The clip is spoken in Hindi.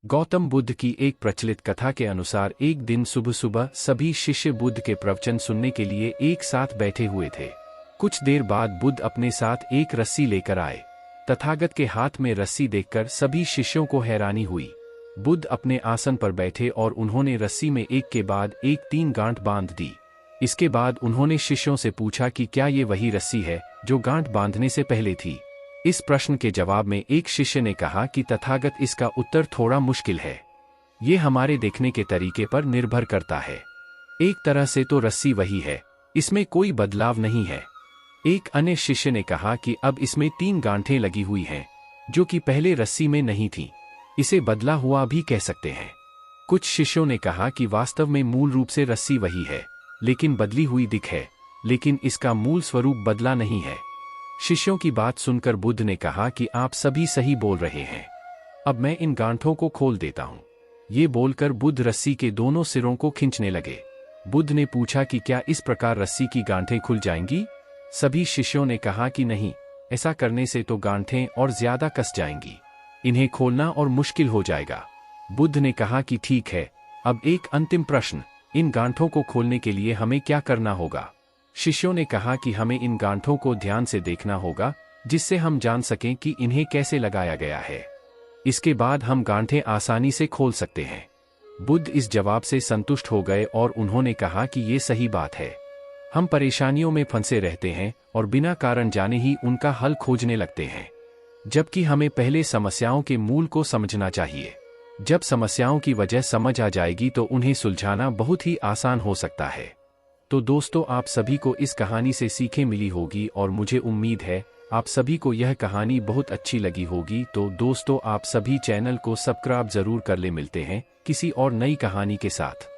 गौतम बुद्ध की एक प्रचलित कथा के अनुसार एक दिन सुबह सुबह सभी शिष्य बुद्ध के प्रवचन सुनने के लिए एक साथ बैठे हुए थे। कुछ देर बाद बुद्ध अपने साथ एक रस्सी लेकर आए। तथागत के हाथ में रस्सी देखकर सभी शिष्यों को हैरानी हुई। बुद्ध अपने आसन पर बैठे और उन्होंने रस्सी में एक के बाद एक 3 गांठ बांध दी। इसके बाद उन्होंने शिष्यों से पूछा कि क्या ये वही रस्सी है जो गांठ बांधने से पहले थी। इस प्रश्न के जवाब में एक शिष्य ने कहा कि तथागत, इसका उत्तर थोड़ा मुश्किल है। ये हमारे देखने के तरीके पर निर्भर करता है। एक तरह से तो रस्सी वही है, इसमें कोई बदलाव नहीं है। एक अन्य शिष्य ने कहा कि अब इसमें 3 गांठें लगी हुई हैं, जो कि पहले रस्सी में नहीं थी। इसे बदला हुआ भी कह सकते हैं। कुछ शिष्यों ने कहा कि वास्तव में मूल रूप से रस्सी वही है, लेकिन बदली हुई दिख है, लेकिन इसका मूल स्वरूप बदला नहीं है। शिष्यों की बात सुनकर बुद्ध ने कहा कि आप सभी सही बोल रहे हैं। अब मैं इन गांठों को खोल देता हूं। ये बोलकर बुद्ध रस्सी के दोनों सिरों को खींचने लगे। बुद्ध ने पूछा कि क्या इस प्रकार रस्सी की गांठें खुल जाएंगी? सभी शिष्यों ने कहा कि नहीं, ऐसा करने से तो गांठें और ज्यादा कस जाएंगी। इन्हें खोलना और मुश्किल हो जाएगा। बुद्ध ने कहा कि ठीक है, अब एक अंतिम प्रश्न, इन गांठों को खोलने के लिए हमें क्या करना होगा? शिष्यों ने कहा कि हमें इन गांठों को ध्यान से देखना होगा, जिससे हम जान सकें कि इन्हें कैसे लगाया गया है। इसके बाद हम गांठें आसानी से खोल सकते हैं। बुद्ध इस जवाब से संतुष्ट हो गए और उन्होंने कहा कि ये सही बात है। हम परेशानियों में फंसे रहते हैं और बिना कारण जाने ही उनका हल खोजने लगते हैं, जबकि हमें पहले समस्याओं के मूल को समझना चाहिए। जब समस्याओं की वजह समझ आ जाएगी तो उन्हें सुलझाना बहुत ही आसान हो सकता है। तो दोस्तों, आप सभी को इस कहानी से सीखें मिली होगी और मुझे उम्मीद है आप सभी को यह कहानी बहुत अच्छी लगी होगी। तो दोस्तों, आप सभी चैनल को सब्सक्राइब जरूर कर ले। मिलते हैं किसी और नई कहानी के साथ।